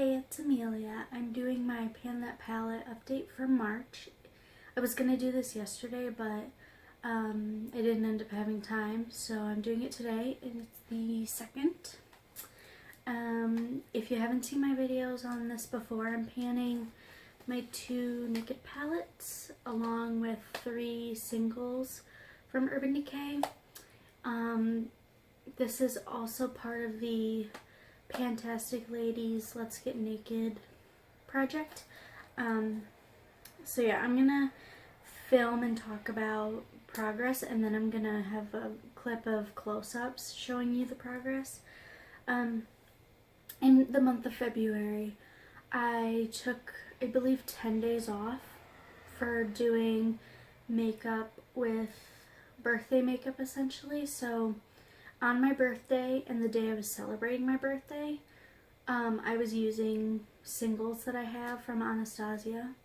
Hey, it's Amelia. I'm doing my Pan That Palette update for March. I was going to do this yesterday, but I didn't end up having time, so I'm doing it today, and it's the 2nd. If you haven't seen my videos on this before, I'm panning my 2 Naked palettes along with 3 singles from Urban Decay. This is also part of the Pantastic Ladies, Let's Get Naked project. So yeah, I'm gonna film and talk about progress, and then I'm gonna have a clip of close-ups showing you the progress. In the month of February, I took, I believe, 10 days off for doing makeup with birthday makeup, essentially. So on my birthday and the day I was celebrating my birthday, I was using singles that I have from Anastasia.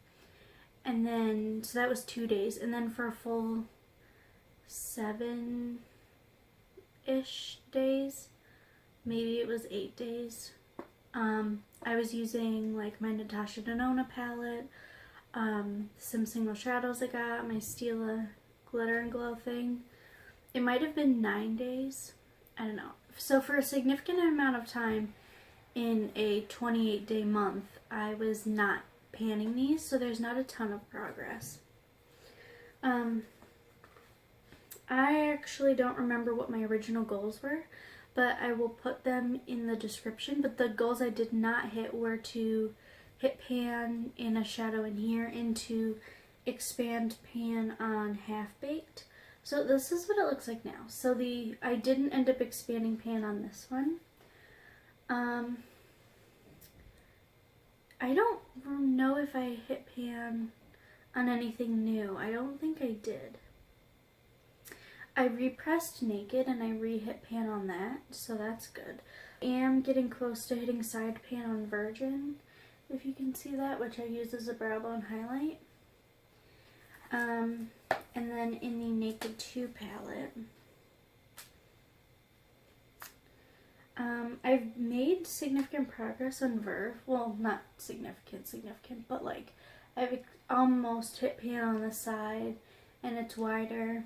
And then, so that was 2 days. And then for a full 7-ish days, maybe it was 8 days, I was using like my Natasha Denona palette, some single shadows I got, my Stila glitter and glow thing. It might have been 9 days. I don't know. So for a significant amount of time in a 28-day month, I was not panning these, so there's not a ton of progress. I actually don't remember what my original goals were, but I will put them in the description. But the goals I did not hit were to hit pan in a shadow in here and to expand pan on Half Baked. So this is what it looks like now. So I didn't end up expanding pan on this one. I don't know if I hit pan on anything new. I don't think I did. I repressed Naked and I re-hit pan on that, so that's good. I am getting close to hitting side pan on Virgin, if you can see that, which I use as a brow bone highlight. And then in the Naked 2 palette, I've made significant progress on Verve. Well, not significant, but like I've almost hit pan on the side and it's wider.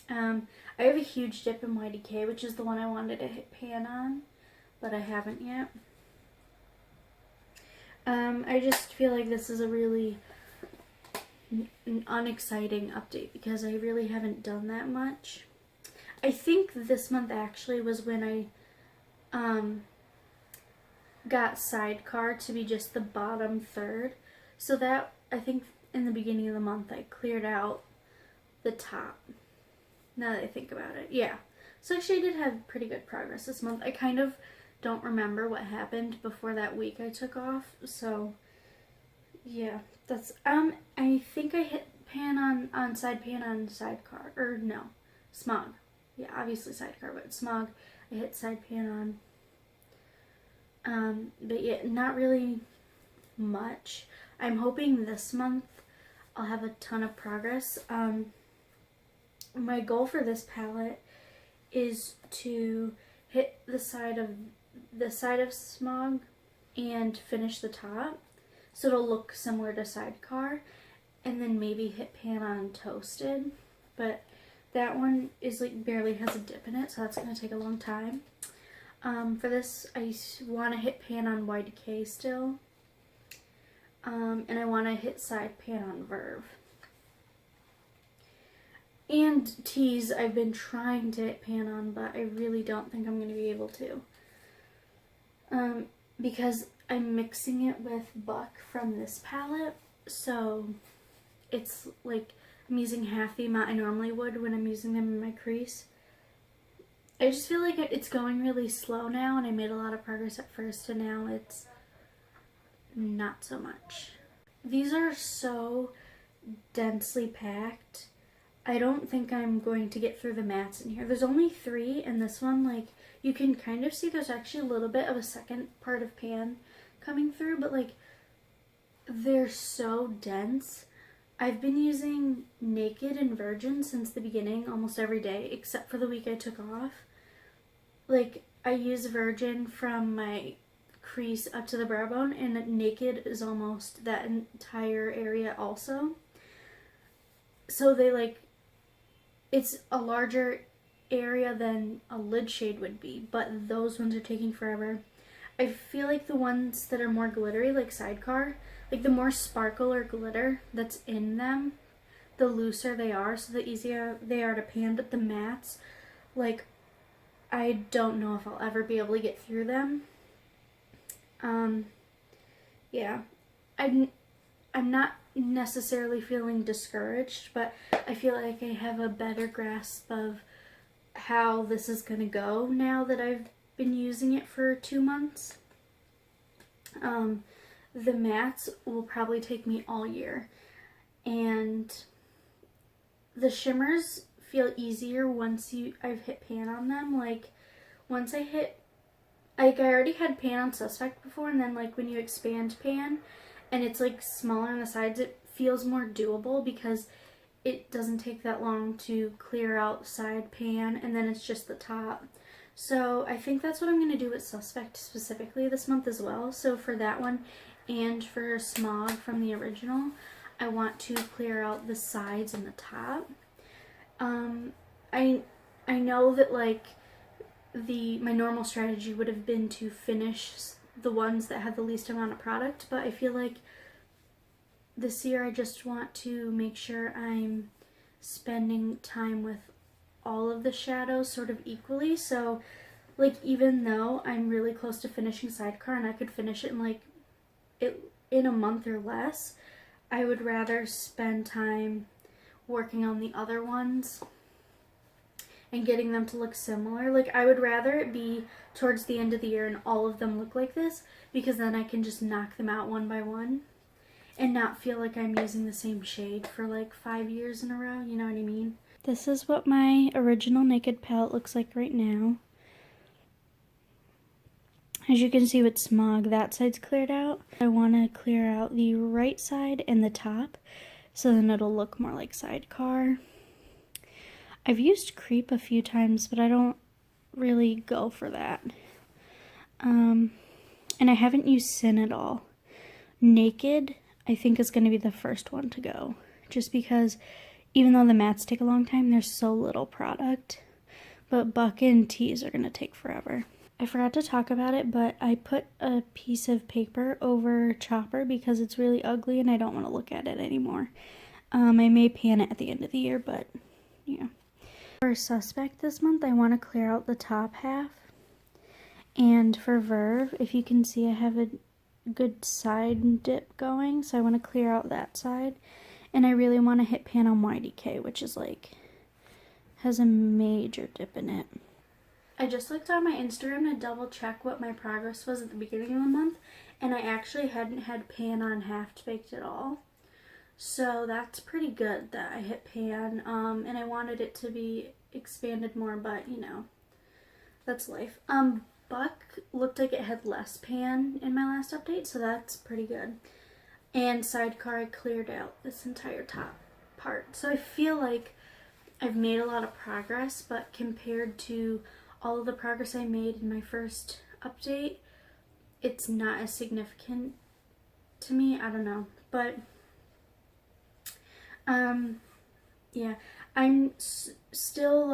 I have a huge dip in YDK, which is the one I wanted to hit pan on, but I haven't yet. I just feel like this is a really unexciting update because I really haven't done that much. I think this month actually was when I got Sidecar to be just the bottom third. So that, I think in the beginning of the month I cleared out the top. Now that I think about it. Yeah. So actually I did have pretty good progress this month. I kind of don't remember what happened before that week I took off. So yeah, that's I think I hit pan on Sidecar. Or no, Smog. Yeah, obviously Sidecar, but Smog I hit side pan on. But yeah, not really much. I'm hoping this month I'll have a ton of progress. My goal for this palette is to hit the side of Smog and finish the top, so it'll look similar to Sidecar, and then maybe hit pan on Toasted, but that one is like barely has a dip in it, so that's gonna take a long time. For this, I want to hit pan on YDK still, and I want to hit side pan on Verve. And Tease, I've been trying to hit pan on, but I really don't think I'm going to be able to. Because I'm mixing it with Buck from this palette, so it's like I'm using half the amount I normally would when I'm using them in my crease. I just feel like it's going really slow now, and I made a lot of progress at first, and now it's not so much. These are so densely packed. I don't think I'm going to get through the mattes in here. There's only 3, and this one, like, you can kind of see there's actually a little bit of a second part of pan coming through, but, like, they're so dense. I've been using Naked and Virgin since the beginning, almost every day, except for the week I took off. Like, I use Virgin from my crease up to the brow bone, and Naked is almost that entire area also. So they like, it's a larger area than a lid shade would be, but those ones are taking forever. I feel like the ones that are more glittery, like Sidecar, like the more sparkle or glitter that's in them, the looser they are, so the easier they are to pan. But the mattes, like, I don't know if I'll ever be able to get through them. Yeah, I'm not necessarily feeling discouraged, but I feel like I have a better grasp of how this is gonna go now that I've been using it for 2 months. The mattes will probably take me all year, and the shimmers feel easier once I've hit pan on them. Like, once I hit, like, I already had pan on Suspect before, and then like when you expand pan and it's like smaller on the sides, it feels more doable because it doesn't take that long to clear out side pan, and then it's just the top. So I think that's what I'm going to do with Suspect specifically this month as well. So for that one and for Smog from the original, I want to clear out the sides and the top. I know that like my normal strategy would have been to finish the ones that had the least amount of product, but I feel like this year I just want to make sure I'm spending time with all of the shadows sort of equally. So like, even though I'm really close to finishing Sidecar and I could finish it in like in a month or less, I would rather spend time working on the other ones and getting them to look similar. Like, I would rather it be towards the end of the year and all of them look like this, because then I can just knock them out one by one and not feel like I'm using the same shade for like 5 years in a row, you know what I mean? This is what my original Naked palette looks like right now. As you can see with Smog, that side's cleared out. I want to clear out the right side and the top, so then it'll look more like Sidecar. I've used Creep a few times, but I don't really go for that. And I haven't used Sin at all. Naked, I think, is going to be the first one to go, just because even though the mattes take a long time, there's so little product. But Buck and Tease are going to take forever. I forgot to talk about it, but I put a piece of paper over Chopper because it's really ugly and I don't want to look at it anymore. I may pan it at the end of the year, but yeah. For Suspect this month, I want to clear out the top half. And for Verve, if you can see, I have a good side dip going, so I want to clear out that side. And I really want to hit pan on YDK, which is like, has a major dip in it. I just looked on my Instagram to double check what my progress was at the beginning of the month, and I actually hadn't had pan on Half Baked at all. So that's pretty good that I hit pan, and I wanted it to be expanded more, but you know, that's life. Buck looked like it had less pan in my last update, so that's pretty good. And Sidecar, I cleared out this entire top part. So I feel like I've made a lot of progress, but compared to all of the progress I made in my first update, it's not as significant to me. I don't know, but yeah, I'm still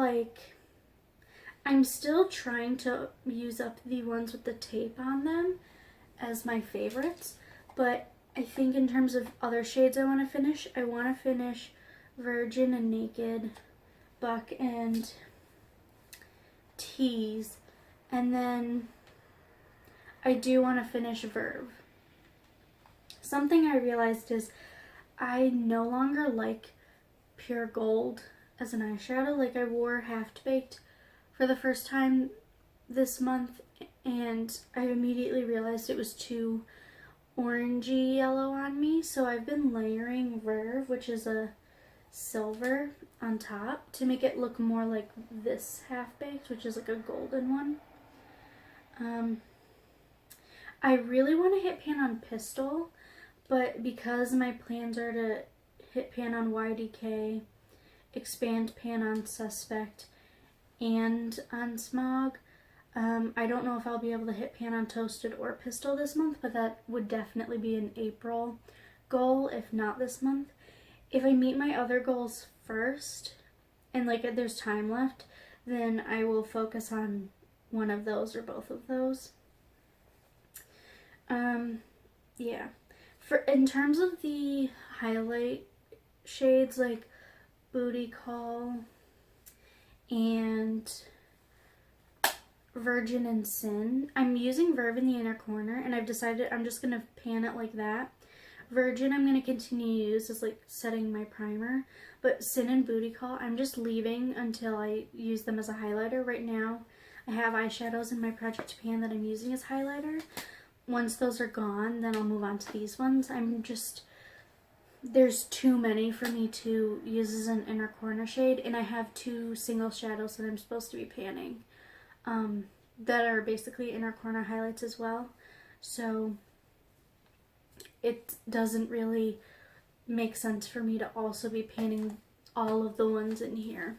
trying to use up the ones with the tape on them as my favorites, but I think in terms of other shades I want to finish Virgin and Naked, Buck and Tease, and then I do want to finish Verve. Something I realized is I no longer like pure gold as an eyeshadow. Like, I wore Half Baked for the first time this month, and I immediately realized it was too orangey yellow on me, so I've been layering Verve, which is a silver, on top to make it look more like this Half Baked, which is like a golden one. I really want to hit pan on Pistol, but because my plans are to hit pan on YDK, expand pan on Suspect, and on Smog, I don't know if I'll be able to hit Pan on Toasted or Pistol this month, but that would definitely be an April goal, if not this month. If I meet my other goals first, and like there's time left, then I will focus on one of those or both of those. Yeah. In terms of the highlight shades, like Booty Call and Virgin and Sin, I'm using Verve in the inner corner, and I've decided I'm just going to pan it like that. Virgin I'm going to continue to use as like setting my primer, but Sin and Booty Call I'm just leaving until I use them as a highlighter. Right now I have eyeshadows in my project pan that I'm using as highlighter. Once those are gone, then I'll move on to these ones. There's too many for me to use as an inner corner shade, and I have 2 single shadows that I'm supposed to be panning that are basically inner corner highlights as well. So it doesn't really make sense for me to also be painting all of the ones in here.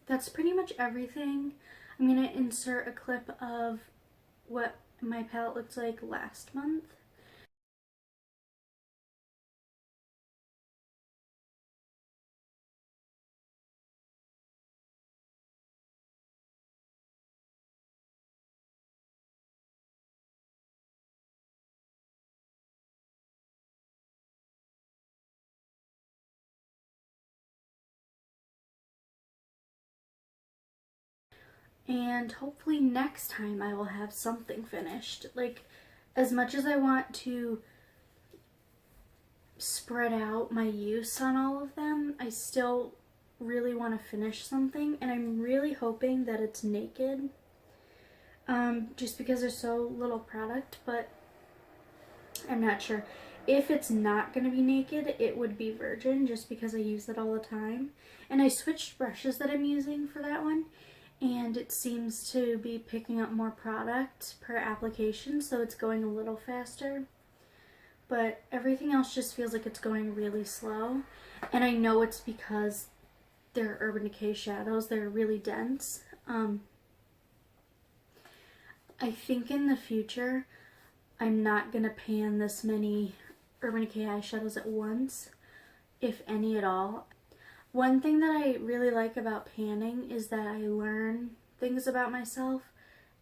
That's pretty much everything. I'm going to insert a clip of what my palette looked like last month. And hopefully next time I will have something finished. Like, as much as I want to spread out my use on all of them, I still really want to finish something, and I'm really hoping that it's Naked, just because there's so little product, but I'm not sure. If it's not going to be Naked, it would be Virgin, just because I use it all the time. And I switched brushes that I'm using for that one, and it seems to be picking up more product per application, so it's going a little faster. But everything else just feels like it's going really slow. And I know it's because they're Urban Decay shadows. They're really dense. I think in the future, I'm not going to pan this many Urban Decay eyeshadows at once, if any at all. One thing that I really like about panning is that I learn things about myself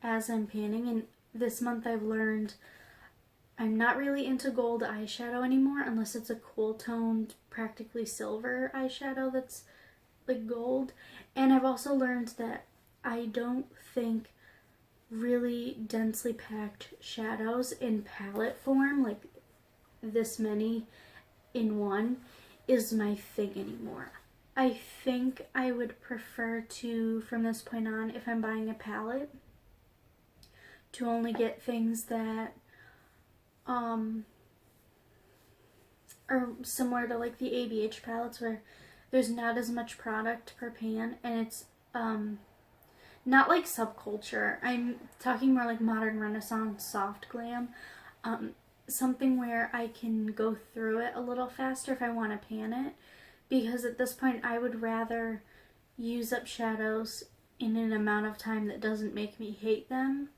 as I'm panning. And this month I've learned I'm not really into gold eyeshadow anymore unless it's a cool toned, practically silver eyeshadow that's like gold. And I've also learned that I don't think really densely packed shadows in palette form, like this many in one, is my thing anymore. I think I would prefer to, from this point on, if I'm buying a palette, to only get things that are similar to like the ABH palettes, where there's not as much product per pan, and it's not like subculture. I'm talking more like modern renaissance soft glam, something where I can go through it a little faster if I want to pan it, because at this point I would rather use up shadows in an amount of time that doesn't make me hate them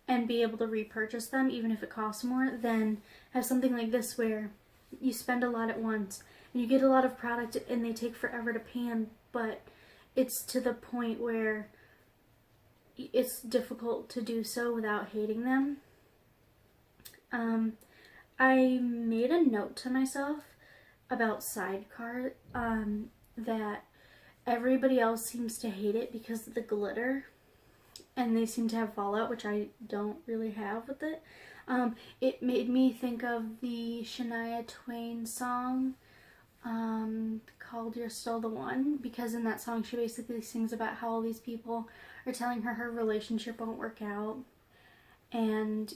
and be able to repurchase them even if it costs more, than have something like this where you spend a lot at once and you get a lot of product and they take forever to pan, but it's to the point where it's difficult to do so without hating them. I made a note to myself about Sidecar, that everybody else seems to hate it because of the glitter, and they seem to have fallout, which I don't really have with it. It made me think of the Shania Twain song called You're Still the One, because in that song she basically sings about how all these people are telling her relationship won't work out, and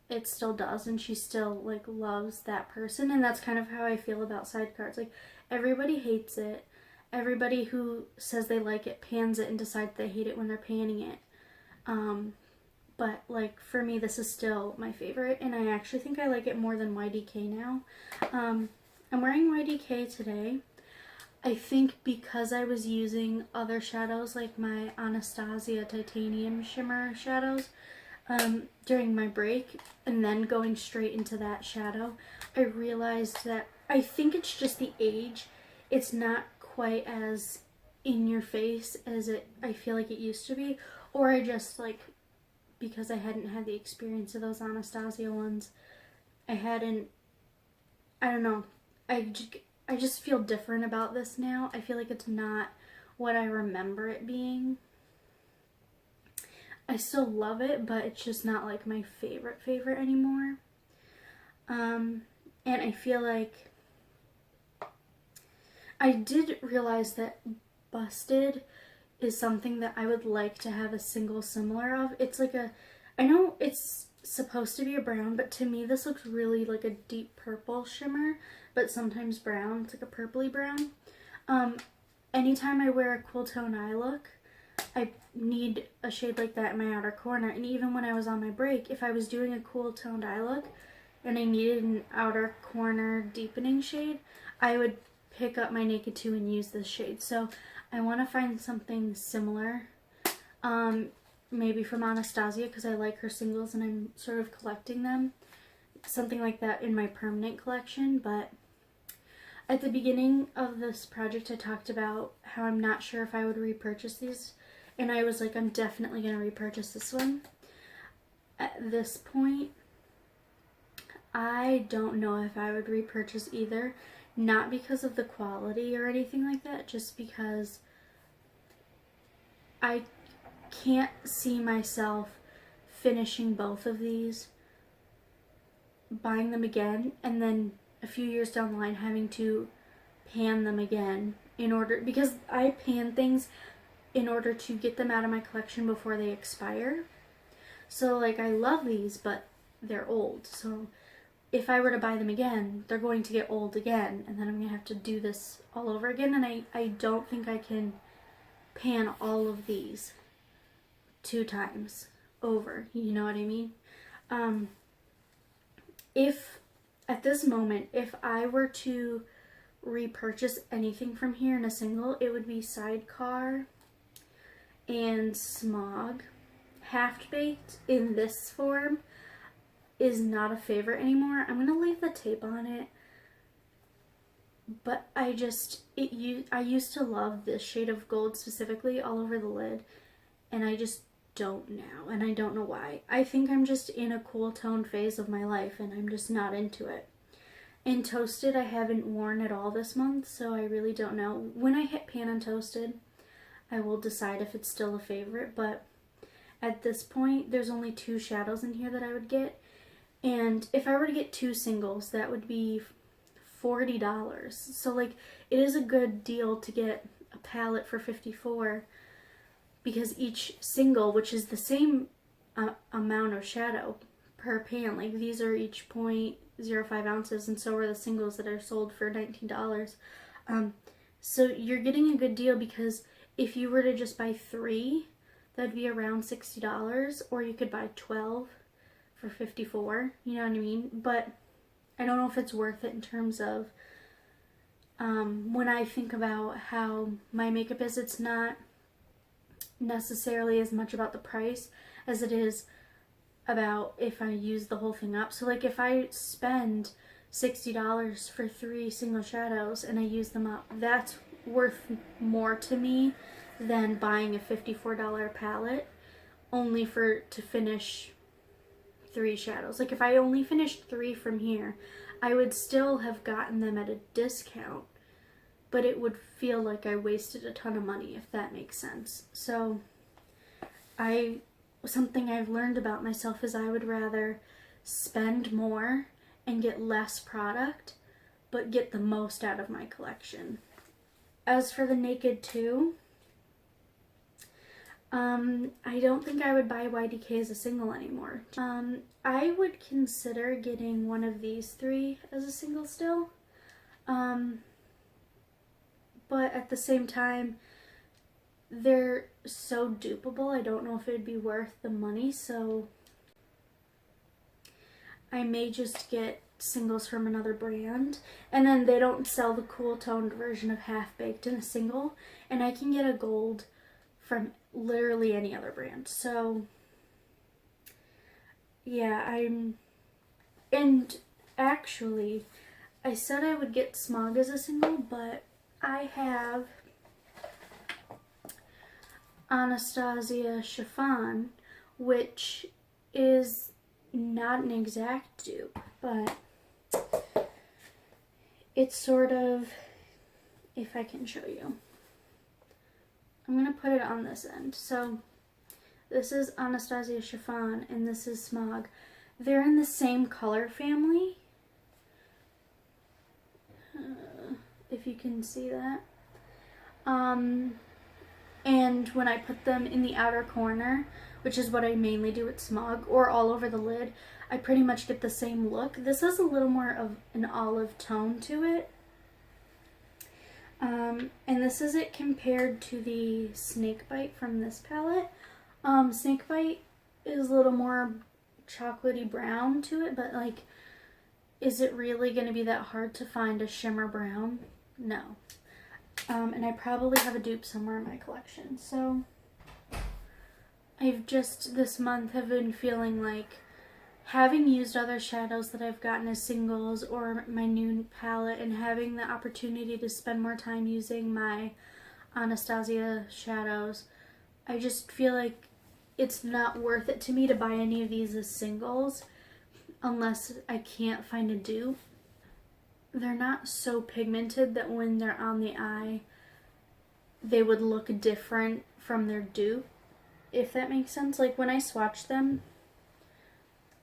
it still does, and she still like loves that person. And that's kind of how I feel about Sidecar. Like, everybody hates it. Everybody who says they like it pans it and decides they hate it when they're panning it. But like, for me, this is still my favorite, and I actually think I like it more than YDK now. I'm wearing YDK today. I think because I was using other shadows like my Anastasia Titanium Shimmer shadows during my break and then going straight into that shadow, I realized that I think it's just the age. It's not quite as in your face as I feel like it used to be, or I just like, because I hadn't had the experience of those Anastasia ones, I don't know, I just feel different about this now. I feel like it's not what I remember it being. I still love it, but it's just not like my favorite anymore. And I feel like I did realize that Busted is something that I would like to have a single similar of. It's like I know it's supposed to be a brown, but to me this looks really like a deep purple shimmer, but sometimes brown. It's like a purpley brown. Anytime I wear a cool tone eye look, I need a shade like that in my outer corner. And even when I was on my break, if I was doing a cool toned eye look and I needed an outer corner deepening shade, I would pick up my Naked 2 and use this shade. So I want to find something similar, maybe from Anastasia, because I like her singles and I'm sort of collecting them. Something like that in my permanent collection. But at the beginning of this project, I talked about how I'm not sure if I would repurchase these. And I was like, I'm definitely going to repurchase this one. At this point, I don't know if I would repurchase either. Not because of the quality or anything like that, just because I can't see myself finishing both of these, buying them again, and then a few years down the line having to pan them again because I pan things in order to get them out of my collection before they expire. So like, I love these, but they're old. So if I were to buy them again, they're going to get old again, and then I'm going to have to do this all over again, and I don't think I can pan all of these 2 times over, you know what I mean? If, at this moment, if I were to repurchase anything from here in a single, it would be Sidecar and Smog. Half Baked in this form is not a favorite anymore. I'm going to leave the tape on it, but I used to love this shade of gold specifically all over the lid, and I just don't now, and I don't know why. I think I'm just in a cool tone phase of my life, and I'm just not into it. And Toasted I haven't worn at all this month, so I really don't know. When I hit pan on Toasted, I will decide if it's still a favorite, but at this point, there's only 2 shadows in here that I would get. And if I were to get 2 singles, that would be $40. So like, it is a good deal to get a palette for $54, because each single, which is the same amount of shadow per pan, like these are each 0.05 ounces, and so are the singles that are sold for $19. So you're getting a good deal, because if you were to just buy 3, that'd be around $60, or you could buy 12 for $54, you know what I mean? But I don't know if it's worth it in terms of when I think about how my makeup is, it's not necessarily as much about the price as it is about if I use the whole thing up. So like, if I spend $60 for 3 single shadows and I use them up, that's worth more to me than buying a $54 palette only to finish 3 shadows. Like, if I only finished 3 from here, I would still have gotten them at a discount, but it would feel like I wasted a ton of money, if that makes sense. So something I've learned about myself is I would rather spend more and get less product, but get the most out of my collection. As for the Naked 2, I don't think I would buy YDK as a single anymore. I would consider getting one of these 3 as a single still. But at the same time, they're so dupeable, I don't know if it would be worth the money, so I may just get singles from another brand, and then they don't sell the cool toned version of Half Baked in a single, and I can get a gold from literally any other brand. So yeah, and actually I said I would get Smog as a single, but I have Anastasia Chiffon, which is not an exact dupe, but it's sort of, if I can show you, I'm going to put it on this end. So this is Anastasia Chiffon and this is Smog. They're in the same color family, if you can see that. And when I put them in the outer corner, which is what I mainly do with Smog, or all over the lid, I pretty much get the same look. This has a little more of an olive tone to it. And this is it compared to the Snakebite from this palette. Snakebite is a little more chocolatey brown to it, but like, is it really going to be that hard to find a shimmer brown? No. And I probably have a dupe somewhere in my collection. So I've just this month have been feeling like, having used other shadows that I've gotten as singles or my new palette, and having the opportunity to spend more time using my Anastasia shadows, I just feel like it's not worth it to me to buy any of these as singles unless I can't find a dupe. They're not so pigmented that when they're on the eye, they would look different from their dupe, if that makes sense. Like when I swatch them,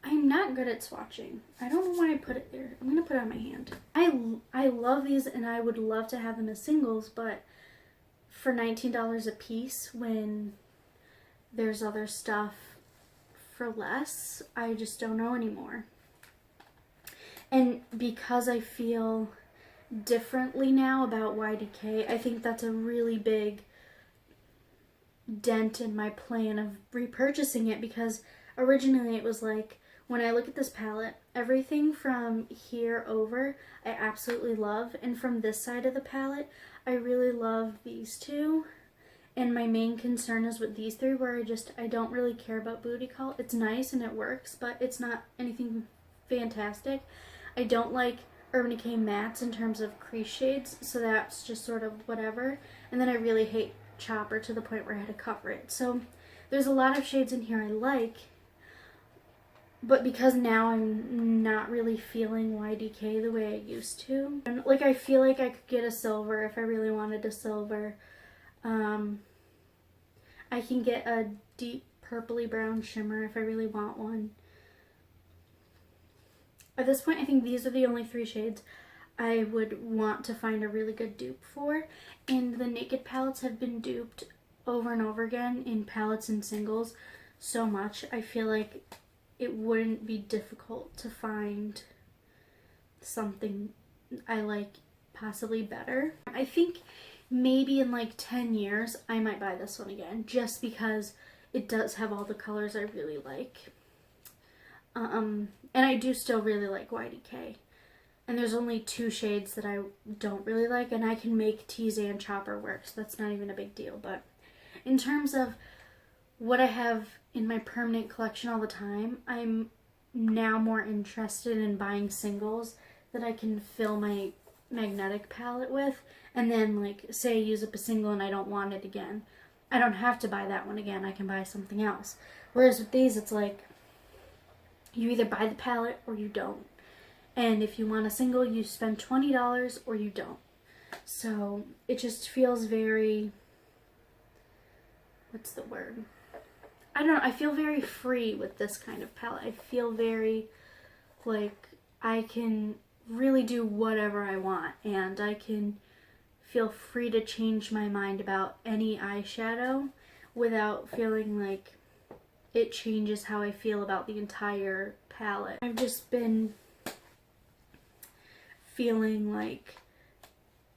I'm not good at swatching. I don't know why I put it there. I'm going to put it on my hand. I love these and I would love to have them as singles, but for $19 a piece when there's other stuff for less, I just don't know anymore. And because I feel differently now about YDK, I think that's a really big dent in my plan of repurchasing it, because originally it was like, when I look at this palette, everything from here over I absolutely love, and from this side of the palette I really love these two, and my main concern is with these three, where I don't really care about booty call. It's nice and it works, but it's not anything fantastic. I don't like Urban Decay mattes in terms of crease shades, so that's just sort of whatever. And then I really hate Chopper to the point where I had to cover it. So there's a lot of shades in here I like, but because now I'm not really feeling YDK the way I used to. And like, I feel like I could get a silver if I really wanted a silver. I can get a deep purpley brown shimmer if I really want one. At this point, I think these are the only three shades I would want to find a really good dupe for. And the Naked palettes have been duped over and over again in palettes and singles so much. I feel like it wouldn't be difficult to find something I like possibly better. I think maybe in like 10 years I might buy this one again, just because it does have all the colors I really like. And I do still really like YDK. And there's only two shades that I don't really like, and I can make Tease and Chopper work, so that's not even a big deal. But in terms of what I have in my permanent collection all the time, I'm now more interested in buying singles that I can fill my magnetic palette with, and then like say I use up a single and I don't want it again, I don't have to buy that one again, I can buy something else. Whereas with these, it's like you either buy the palette or you don't, and if you want a single you spend $20 or you don't. So it just feels very, what's the word, I don't know, I feel very free with this kind of palette. I feel very like I can really do whatever I want, and I can feel free to change my mind about any eyeshadow without feeling like it changes how I feel about the entire palette. I've just been feeling like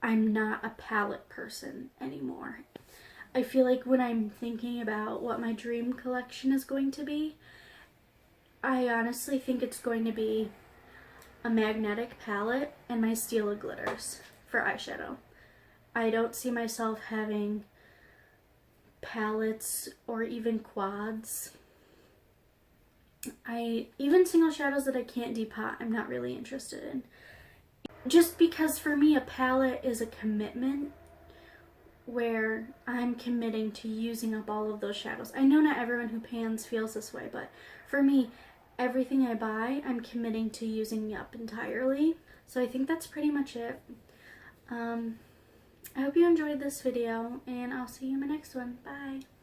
I'm not a palette person anymore. I feel like when I'm thinking about what my dream collection is going to be, I honestly think it's going to be a magnetic palette, and my Stila glitters for eyeshadow. I don't see myself having palettes or even quads. Even single shadows that I can't depot, I'm not really interested in. Just because for me a palette is a commitment where I'm committing to using up all of those shadows. I know not everyone who pans feels this way, but for me, everything I buy, I'm committing to using up entirely. So I think that's pretty much it. I hope you enjoyed this video, and I'll see you in my next one. Bye!